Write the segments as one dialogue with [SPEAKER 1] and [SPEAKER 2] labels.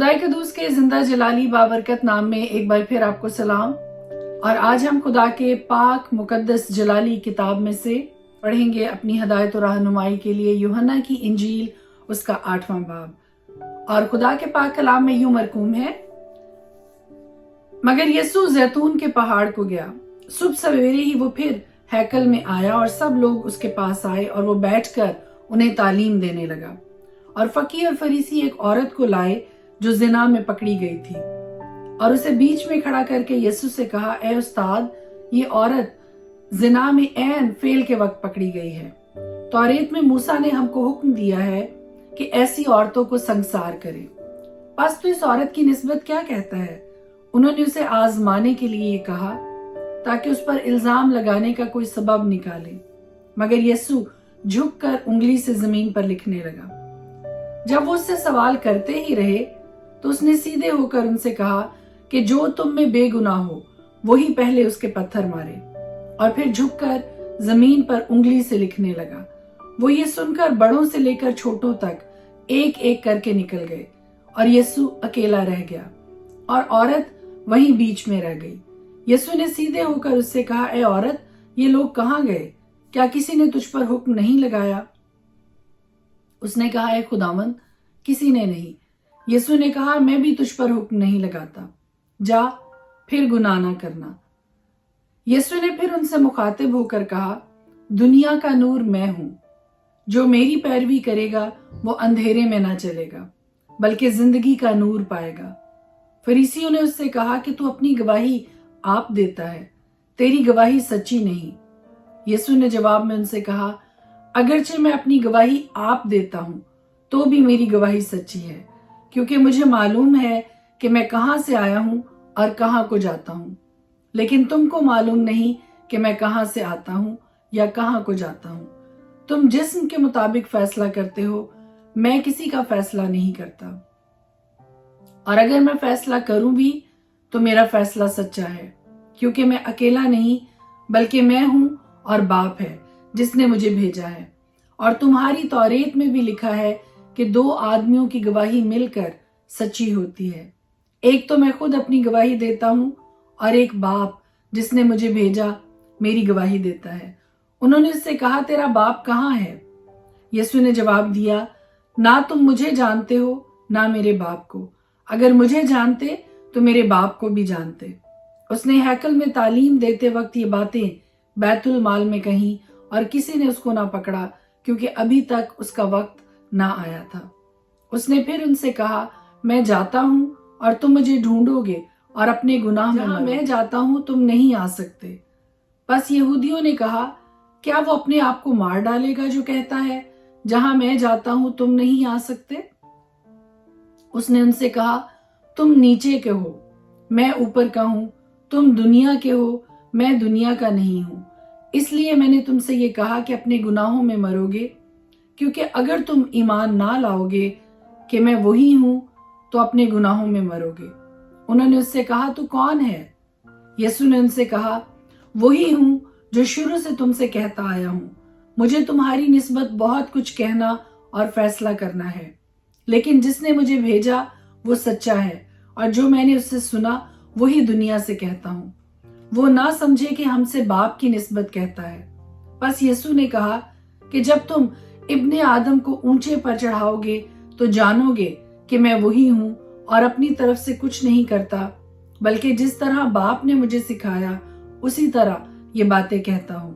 [SPEAKER 1] खुदाई कदूस के जिंदा जलाली बाबरकत नाम में एक बार फिर आपको सलाम। और आज हम खुदा के पाक मुकद्दस जलाली किताब में से पढ़ेंगे अपनी हदायत और रहनुमाई के लिए यूहन्ना की इंजील उसका 8वां बाब। और खुदा के पाक कलाम में यूं मरकूम है, मगर यीशु जैतून के पहाड़ को गया। सुबह सवेरे ही वो फिर हैकल में आया और सब लोग उसके पास आए और वो बैठकर उन्हें तालीम देने लगा। और फकीह और फरीसी एक औरत को लाए जो जिना में पकड़ी गई थी और उसे बीच में खड़ा करके यीशु से कहा, ए उस्ताद, ये औरत जिना में ऐन फेल के वक्त पकड़ी गई है। तौरेत में मूसा ने हमको हुक्म दिया है कि ऐसी औरतों को संसार करे। बस तो इस औरत की निस्बत क्या कहता है? उन्होंने उसे आजमाने के लिए कहा ताकि उस पर इल्जाम लगाने का कोई सबब निकाले। मगर यीशु झुककर उंगली से जमीन पर लिखने लगा। जब वो उससे सवाल करते ही रहे तो उसने सीधे होकर उनसे कहा कि जो तुम में बेगुनाह हो वही पहले उसके पत्थर मारे। और फिर झुककर जमीन पर उंगली से लिखने लगा। वो ये सुनकर बड़ों से लेकर छोटों तक एक एक करके निकल गए और यीशु अकेला रह गया और औरत वहीं बीच में रह गई। यीशु ने सीधे होकर उससे कहा, ए औरत, ये लोग कहाँ गए? क्या किसी ने तुझ पर हुक्म नहीं लगाया? उसने कहा, ए खुदावंद, किसी ने नहीं। यीशु ने कहा, मैं भी तुझ पर हुक्म नहीं लगाता, जा फिर गुनाह ना करना। यीशु ने फिर उनसे मुखातिब होकर कहा, दुनिया का नूर मैं हूं। जो मेरी पैरवी करेगा वो अंधेरे में ना चलेगा बल्कि जिंदगी का नूर पाएगा। फरीसियों ने उससे कहा कि तू अपनी गवाही आप देता है, तेरी गवाही सच्ची नहीं। यीशु ने जवाब में उनसे कहा, अगरचे मैं अपनी गवाही आप देता हूं तो भी मेरी गवाही सच्ची है, क्योंकि मुझे मालूम है कि मैं कहां से आया हूं और कहां को जाता हूं। लेकिन तुमको मालूम नहीं कि मैं कहां से आता हूं या कहां को जाता हूं। तुम जिस्म के मुताबिक फैसला करते हो, मैं किसी का फैसला नहीं करता। और अगर मैं फैसला करूं भी तो मेरा फैसला सच्चा है, क्योंकि मैं अकेला नहीं बल्कि मैं हूं और बाप है जिसने मुझे भेजा है। और तुम्हारी तौरेत में भी लिखा है कि 2 आदमियों की गवाही मिलकर सच्ची होती है। एक तो मैं खुद अपनी गवाही देता हूं और एक बाप जिसने मुझे भेजा मेरी गवाही देता है। उन्होंने उससे कहा, तेरा बाप कहाँ है? यीशु ने जवाब दिया, ना तुम मुझे जानते हो ना मेरे बाप को। अगर मुझे जानते तो मेरे बाप को भी जानते। उसने हैकल में तालीम देते वक्त ये बातें बैतुल माल में कही और किसी ने उसको ना पकड़ा, क्योंकि अभी तक उसका वक्त ना आया था। उसने फिर उनसे कहा, मैं जाता हूं और तुम मुझे ढूंढोगे और अपने गुनाह में जहां मैं जाता हूं तुम नहीं आ सकते। बस यहूदियों ने कहा, क्या वो अपने आप को मार डालेगा जो कहता है, जहां मैं जाता हूं तुम नहीं आ सकते? उसने उनसे कहा, तुम नीचे के हो, मैं ऊपर का हूं। तुम दुनिया के हो, मैं दुनिया का नहीं हूं। इसलिए मैंने तुमसे ये कहा कि अपने गुनाहों में मरोगे, क्योंकि अगर तुम ईमान ना लाओगे कि मैं वही हूं तो अपने गुनाहों में मरोगे। उन्होंने उससे कहा, तू कौन है? यीशु ने उनसे कहा, वही हूं जो शुरू से तुमसे कहता आया हूं। मुझे तुम्हारी निस्बत बहुत कुछ कहना और फैसला करना है, लेकिन जिसने मुझे भेजा वो सच्चा है और जो मैंने उससे सुना वही दुनिया से कहता हूं। वो ना समझे कि हमसे बाप की निस्बत कहता है। बस यीशु ने कहा कि जब तुम इब्ने आदम को ऊंचे पर चढ़ाओगे तो जानोगे कि मैं वही हूं और अपनी तरफ से कुछ नहीं करता, बल्कि जिस तरह बाप ने मुझे सिखाया उसी तरह ये बातें कहता हूं।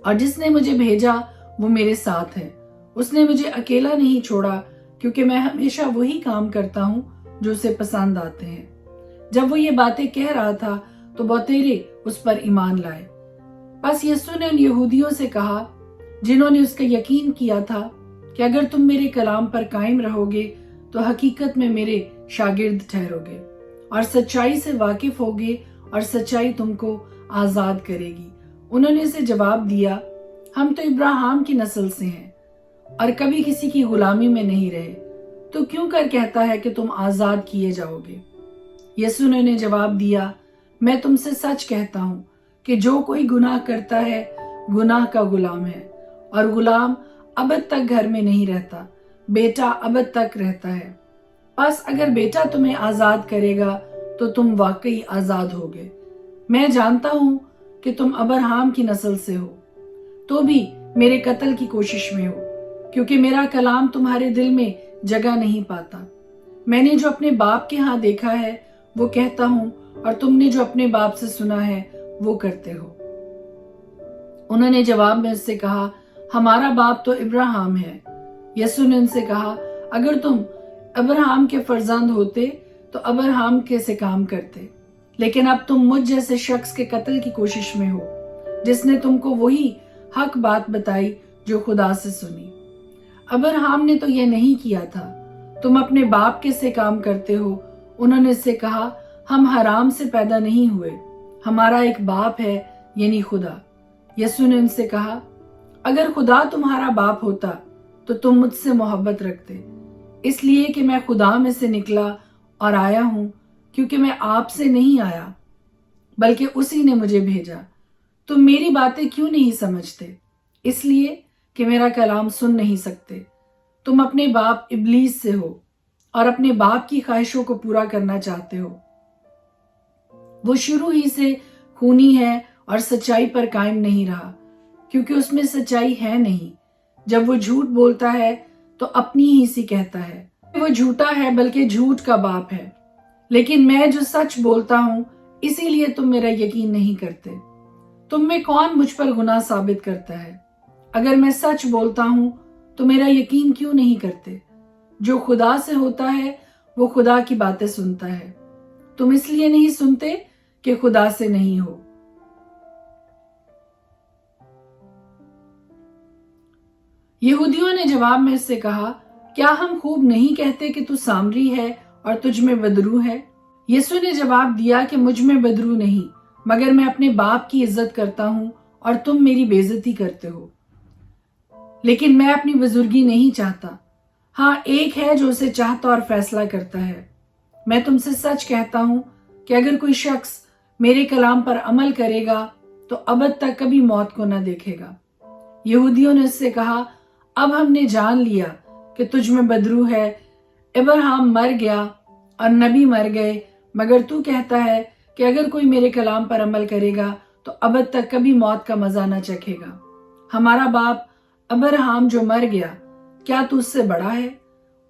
[SPEAKER 1] और जिसने मुझे भेजा वो मेरे साथ है। उसने मुझे अकेला नहीं छोड़ा, क्योंकि मैं हमेशा वही काम करता हूं जो उसे पसंद आते हैं। जब वो ये बातें कह रहा था तो बहुतेरे उस पर ईमान लाए। बस यीशु ने उन यहूदियों से कहा जिन्होंने उसका यकीन किया था कि अगर तुम मेरे कलाम पर कायम रहोगे तो हकीकत में मेरे शागिर्द ठहरोगे और सच्चाई से वाकिफ होगे और सच्चाई तुमको आजाद करेगी। उन्होंने उसे जवाब दिया, हम तो इब्राहिम की नस्ल से हैं और कभी किसी की गुलामी में नहीं रहे, तो क्यों कर कहता है कि तुम आजाद किए जाओगे? यीशु ने जवाब दिया, मैं तुमसे सच कहता हूं कि जो कोई गुनाह करता है गुनाह का गुलाम है, और गुलाम अबद तक घर में नहीं रहता, बेटा अबद तक रहता है। बस अगर बेटा तुम्हें आजाद करेगा तो तुम वाकई आजाद होगे। मैं जानता हूं कि तुम अब्राहम की नस्ल से हो, तो भी मेरे कत्ल की कोशिश में हो, क्योंकि मेरा कलाम तुम्हारे दिल में जगह नहीं पाता। मैंने जो अपने बाप के यहाँ देखा है वो कहता हूं, और तुमने जो अपने बाप से सुना है वो करते हो। उन्होंने जवाब में उससे कहा, हमारा बाप तो इब्राहिम है। यसु ने उनसे कहा, अगर तुम अब्राहम के फर्जंद होते तो अब्राहम कैसे काम करते, लेकिन अब तुम मुझ जैसे शख्स के कत्ल की कोशिश में हो, जिसने तुमको वही हक बात बताई जो खुदा से सुनी। अब्राहम ने तो यह नहीं किया था, तुम अपने बाप के से काम करते हो। उन्होंने इससे कहा, हम हराम से पैदा नहीं हुए, हमारा एक बाप है, यानी खुदा। यसु ने उनसे कहा, अगर खुदा तुम्हारा बाप होता तो तुम मुझसे मोहब्बत रखते, इसलिए कि मैं खुदा में से निकला और आया हूं, क्योंकि मैं आपसे नहीं आया बल्कि उसी ने मुझे भेजा। तुम मेरी बातें क्यों नहीं समझते? इसलिए कि मेरा कलाम सुन नहीं सकते। तुम अपने बाप इब्लीस से हो और अपने बाप की ख्वाहिशों को पूरा करना चाहते हो। वो शुरू ही से खूनी है और सच्चाई पर कायम नहीं रहा, क्योंकि उसमें सच्चाई है नहीं। जब वो झूठ बोलता है तो अपनी ही सी कहता है, वो झूठा है बल्कि झूठ का बाप है। लेकिन मैं जो सच बोलता हूं, इसीलिए तुम मेरा यकीन नहीं करते। तुम में कौन मुझ पर गुनाह साबित करता है? अगर मैं सच बोलता हूं तो मेरा यकीन क्यों नहीं करते? जो खुदा से होता है वो खुदा की बातें सुनता है। तुम इसलिए नहीं सुनते कि खुदा से नहीं हो। यहूदियों ने जवाब में उससे कहा, क्या हम खूब नहीं कहते कि तू सामरी है और तुझ में बदरू है? यीशु ने जवाब दिया कि मुझ में बदरू नहीं, मगर मैं अपने बाप की इज्जत करता हूं और तुम मेरी बेइज्जती करते हो। लेकिन मैं अपनी बुजुर्गी नहीं चाहता, हाँ एक है जो उसे चाहता और फैसला करता है। मैं तुमसे सच कहता हूं कि अगर कोई शख्स मेरे कलाम पर अमल करेगा तो अबद तक कभी मौत को न देखेगा। यहूदियों ने उससे कहा, अब हमने जान लिया कि तुझ में बदरू है। इब्राहिम मर गया और नबी मर गए, मगर तू कहता है कि अगर कोई मेरे कलाम पर अमल करेगा तो अबद तक कभी मौत का मजा न चखेगा। हमारा बाप अब्राहम जो मर गया, क्या तू उससे बड़ा है?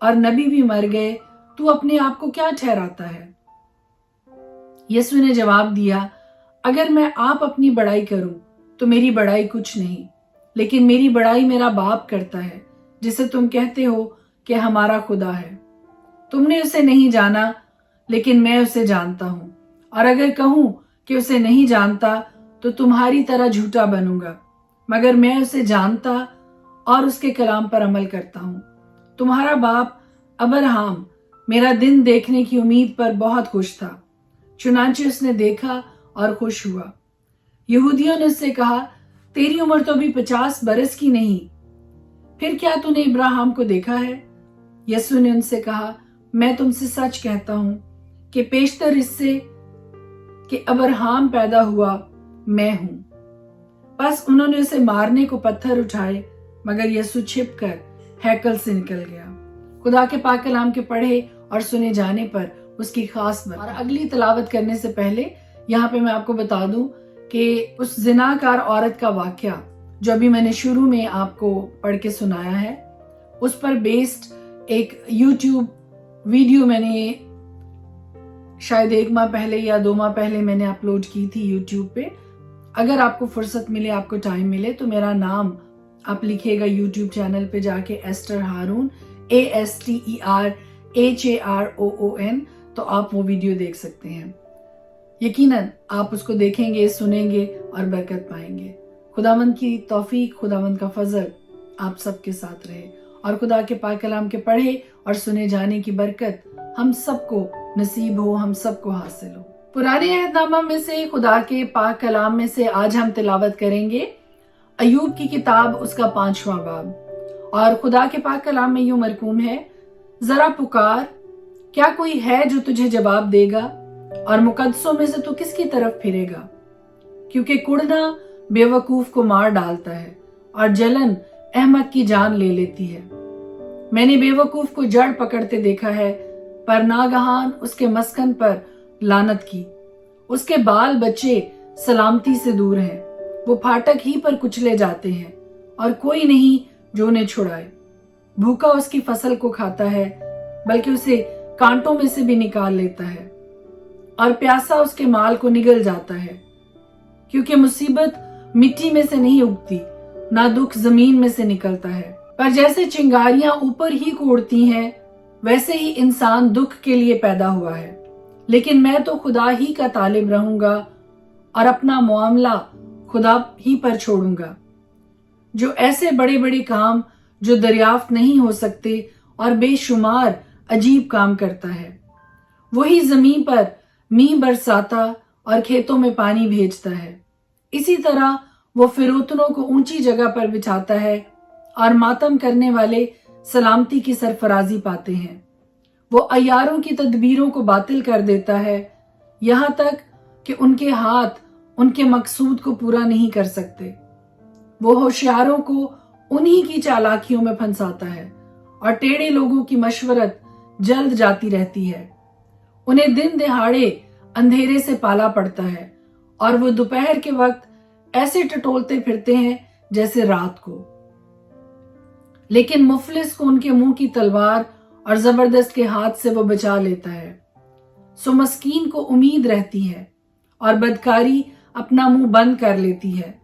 [SPEAKER 1] और नबी भी मर गए, तू अपने आप को क्या ठहराता है? यीशु ने जवाब दिया, अगर मैं आप अपनी बड़ाई करूं तो मेरी बड़ाई कुछ नहीं, लेकिन मेरी बड़ाई मेरा बाप करता है, जिसे तुम कहते हो कि हमारा खुदा है। तुमने उसे नहीं जाना, लेकिन मैं उसे जानता हूं, और अगर कहूं कि उसे नहीं जानता तो तुम्हारी तरह झूठा बनूंगा, मगर मैं उसे जानता और उसके कलाम पर अमल करता हूं। तुम्हारा बाप अब्राहम मेरा दिन देखने की उम्मीद पर बहुत खुश था, चुनांचे उसने देखा और खुश हुआ। यहूदियों ने उससे कहा, तेरी उम्र तो अभी 50 बरस की नहीं, फिर क्या तूने इब्राहिम को देखा है? यीशु ने उनसे कहा, मैं तुमसे सच कहता हूं कि पेशतर इससे कि अब्राहम पैदा हुआ मैं हूं। बस उन्होंने उसे मारने को पत्थर उठाए, मगर यीशु छिपकर हैकल से निकल गया। खुदा के पाक कलाम के पढ़े और सुने जाने पर उसकी खास बात। और अगली तलावत करने से पहले यहाँ पे मैं आपको बता दूं कि उस जिनाकार औरत का वाकया जो अभी मैंने शुरू में आपको पढ़ के सुनाया है, उस पर बेस्ड एक YouTube वीडियो मैंने शायद 1 माह पहले या 2 माह पहले मैंने अपलोड की थी YouTube पे। अगर आपको फुर्सत मिले, आपको टाइम मिले, तो मेरा नाम आप लिखिएगा YouTube चैनल पे जाके, एस्टर हारून, ASTERHAROON, तो आप वो वीडियो देख सकते हैं। यकीनन आप उसको देखेंगे, सुनेंगे और बरकत पाएंगे। खुदावंद की तौफीक, खुदावंद का फजल आप सबके साथ रहे, और खुदा के पाक कलाम के पढ़े और सुने जाने की बरकत हम सबको नसीब हो, हम सबको हासिल हो। पुराने अहदनामा में से, खुदा के पाक कलाम में से आज हम तिलावत करेंगे अयूब की किताब, उसका 5वां बाब। और खुदा के पाक कलाम में यूं मरकूम है, जरा पुकार, क्या कोई है जो तुझे जवाब देगा? और मुकद्दसों में से तू किसकी तरफ फिरेगा? क्योंकि कुड़ना बेवकूफ को मार डालता है और जलन अहमक की जान ले लेती है। मैंने बेवकूफ को जड़ पकड़ते देखा है, पर नागहान उसके मस्कन पर लानत की। उसके बाल बच्चे सलामती से दूर हैं, वो फाटक ही पर कुचले जाते हैं और कोई नहीं जो उन्हें छुड़ाए। भूखा उसकी फसल को खाता है, बल्कि उसे कांटों में से भी निकाल लेता है, और प्यासा उसके माल को निगल जाता है। क्योंकि मुसीबत मिट्टी में से नहीं उगती, ना दुख जमीन में से निकलता है। पर जैसे चिंगारियां ऊपर ही को उड़ती हैं, वैसे ही इंसान दुख के लिए पैदा हुआ है। लेकिन मैं तो खुदा ही का तालिब रहूंगा और अपना मामला खुदा ही पर छोड़ूंगा, जो ऐसे बड़े बड़े काम जो दरियाफ्त नहीं हो सकते और बेशुमार अजीब काम करता है। वही जमीन पर मींह बरसाता और खेतों में पानी भेजता है। इसी तरह वो फिरौतनों को ऊंची जगह पर बिछाता है और मातम करने वाले सलामती की सरफराजी पाते हैं। वो अय्यारों की तदबीरों को बातिल कर देता है, यहाँ तक कि उनके हाथ उनके मकसूद को पूरा नहीं कर सकते। वो होशियारों को उन्हीं की चालाकियों में फंसाता है और टेढ़े लोगों की मशवरत जल्द जाती रहती है। उन्हें दिन दिहाड़े अंधेरे से पाला पड़ता है और वो दोपहर के वक्त ऐसे टटोलते फिरते हैं जैसे रात को। लेकिन मुफलिस को उनके मुंह की तलवार और जबरदस्त के हाथ से वो बचा लेता है। सो मस्कीन को उम्मीद रहती है और बदकारी अपना मुंह बंद कर लेती है।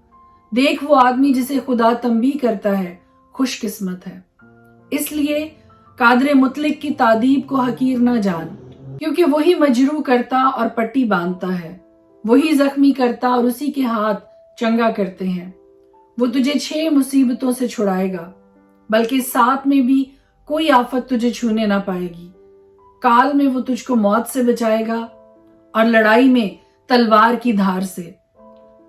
[SPEAKER 1] देख, वो आदमी जिसे खुदा तंबीह करता है खुशकिस्मत है। इसलिए कादरे मुतलिक की तादीब को हकीर न जान, क्योंकि वही मजरू करता और पट्टी बांधता है, वही जख्मी करता और उसी के हाथ चंगा करते हैं। वो तुझे 6 मुसीबतों से छुड़ाएगा, बल्कि 7 में भी कोई आफत तुझे छूने ना पाएगी। काल में वो तुझको मौत से बचाएगा और लड़ाई में तलवार की धार से।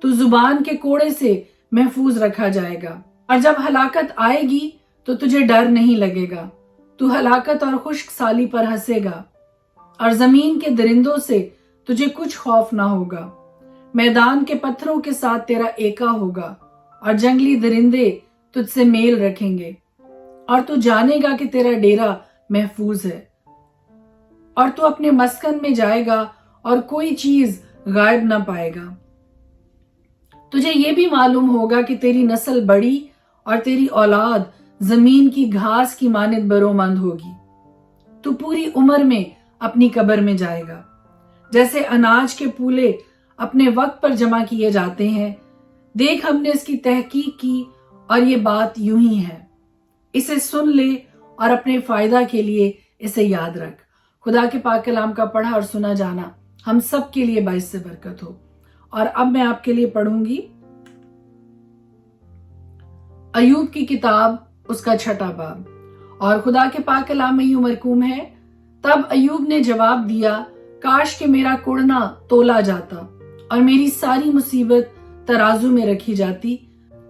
[SPEAKER 1] तू जुबान के कोड़े से महफूज रखा जाएगा, और जब हलाकत आएगी तो तुझे डर नहीं लगेगा। तू हलाकत और खुश्क साली पर हंसेगा और जमीन के दरिंदों से तुझे कुछ खौफ ना होगा। मैदान के पत्थरों के साथ तेरा एका होगा और जंगली दरिंदे तुझसे मेल रखेंगे, और तू जानेगा कि तेरा डेरा महफूज है। और तू अपने मस्कन में जाएगा और कोई चीज गायब ना पाएगा। तुझे यह भी मालूम होगा कि तेरी नस्ल बड़ी और तेरी औलाद जमीन की घास की मानिंद बरोमंद होगी। तू पूरी उम्र में अपनी कब्र में जाएगा। जैसे अनाज के पूले अपने वक्त पर जमा किए जाते हैं, देख हमने इसकी तहकीक की और ये बात यूं ही है। इसे सुन ले और अपने फायदा के लिए इसे याद रख। खुदा के पाक कलाम का पढ़ा और सुना जाना हम सब के लिए बाइस से बरकत हो। और अब मैं आपके लिए पढ़ूंगी अयूब की किताब, उसका 6वां बाब। और खुदा के पाक कलाम में यूं मरकूम है, तब अयूब ने जवाब दिया, काश कि मेरा कुड़ना तोला जाता और मेरी सारी मुसीबत तराजू में रखी जाती,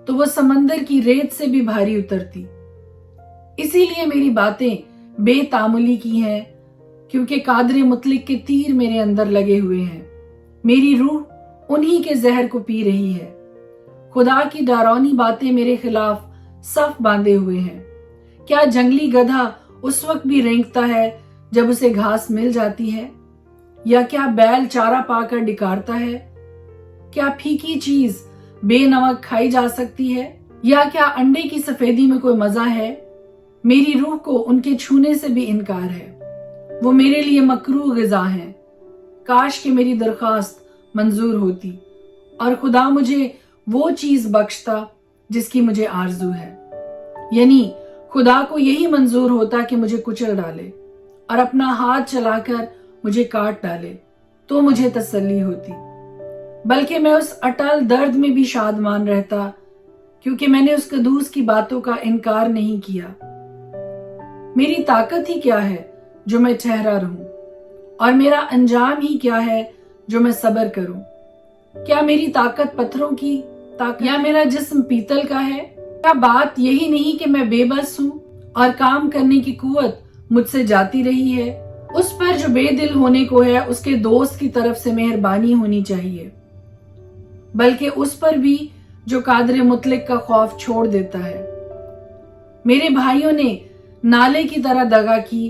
[SPEAKER 1] तो वो समंदर की रेत से भी भारी उतरती। इसीलिए मेरी बातें बेतामुली की हैं, क्योंकि कादरे मुतलिक के तीर मेरे अंदर लगे हुए हैं। मेरी रूह उन्हीं के जहर को पी रही है। खुदा की डरावनी बातें मेरे खिलाफ सफ बांधे हुए हैं। क्या जंगली गधा उस वक्त भी रेंगता है जब उसे घास मिल जाती है? या क्या बैल चारा पाकर डिकारता है? क्या फीकी चीज बेनमक खाई जा सकती है? या क्या अंडे की सफेदी में कोई मजा है? मेरी रूह को उनके छूने से भी इनकार है। वो मेरे लिए मकरूह ग़िज़ा हैं। काश कि मेरी दरख्वास्त मंजूर होती और खुदा मुझे वो चीज बख्शता जिसकी मुझे आरजू है। यानी खुदा को यही मंजूर होता कि मुझे कुचल डाले और अपना हाथ चलाकर मुझे काट डाले, तो मुझे तसल्ली होती। बल्कि मैं उस अटल दर्द में भी शादमान रहता, क्योंकि मैंने उस कदूस की बातों का इनकार नहीं किया। मेरी ताकत ही क्या है जो मैं ठहरा रहूं, और मेरा अंजाम ही क्या है जो मैं सब्र करूं? क्या मेरी ताकत पत्थरों की ताकत या मेरा जिस्म पीतल का है? क्या बात यही नहीं कि मैं बेबस हूं और काम करने की कुव्वत मुझसे जाती रही है? उस पर जो बेदिल होने को है, उसके दोस्त की तरफ से मेहरबानी होनी चाहिए, बल्कि उस पर भी जो कादरे मुतलिक का खौफ छोड़ देता है। मेरे भाइयों ने नाले की तरह दगा की,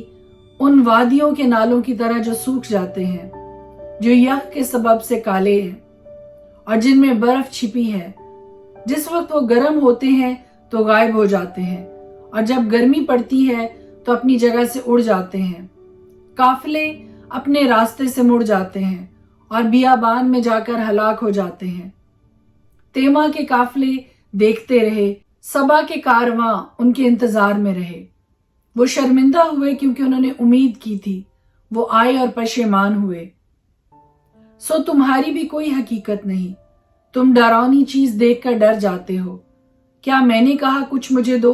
[SPEAKER 1] उन वादियों के नालों की तरह जो सूख जाते हैं, जो यख के सबब से काले हैं और जिनमें बर्फ छिपी है। जिस वक्त वो गर्म होते हैं तो गायब हो जाते हैं और जब गर्मी पड़ती है तो अपनी जगह से उड़ जाते हैं। काफिले अपने रास्ते से मुड़ जाते हैं और बियाबान में जाकर हलाक हो जाते हैं। तेमा के काफिले देखते रहे, सबा के कारवां उनके इंतजार में रहे। वो शर्मिंदा हुए क्योंकि उन्होंने उम्मीद की थी। वो आए और पशेमान हुए। सो तुम्हारी भी कोई हकीकत नहीं, तुम डरावनी चीज देखकर डर जाते हो। क्या मैंने कहा कुछ मुझे दो,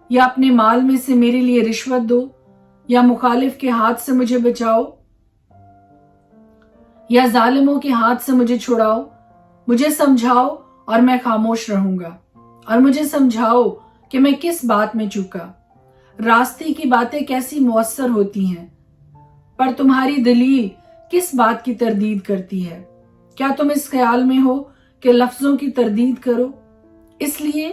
[SPEAKER 1] या अपने माल में से मेरे लिए रिश्वत दो, या मुखालिफ के हाथ से मुझे बचाओ, या जालिमों के हाथ से मुझे छुड़ाओ। मुझे समझाओ और मैं खामोश रहूंगा, और मुझे समझाओ कि मैं किस बात में चूका। रास्ते की बातें कैसी मुअस्सर होती हैं, पर तुम्हारी दलील किस बात की तरदीद करती है? क्या तुम इस ख्याल में हो कि लफ्जों की तरदीद करो, इसलिए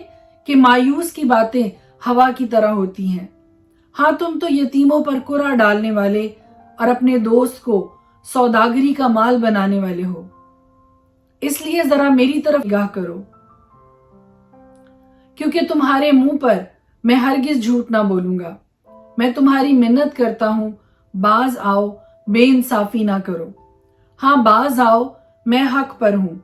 [SPEAKER 1] कि मायूस की बातें हवा की तरह होती हैं। हाँ, तुम तो यतीमों पर कुरा डालने वाले और अपने दोस्त को सौदागरी का माल बनाने वाले हो। इसलिए जरा मेरी तरफ निगाह करो, क्योंकि तुम्हारे मुंह पर मैं हरगिज झूठ ना बोलूंगा। मैं तुम्हारी मिन्नत करता हूं, बाज आओ, बेइंसाफी ना करो। हाँ, बाज आओ, मैं हक पर हूं।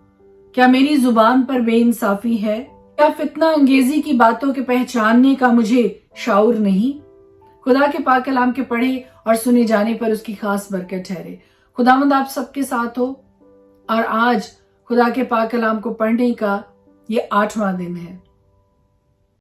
[SPEAKER 1] क्या मेरी जुबान पर बेइंसाफी है? क्या फितना अंगेजी की बातों के पहचानने का मुझे शाऊर नहीं? खुदा के पाक कलाम के पढ़े और सुने जाने पर उसकी खास बरकत ठहरे। खुदावंद आप सबके साथ हो। और आज खुदा के पाक कलाम को पढ़ने का ये 8वां दिन है।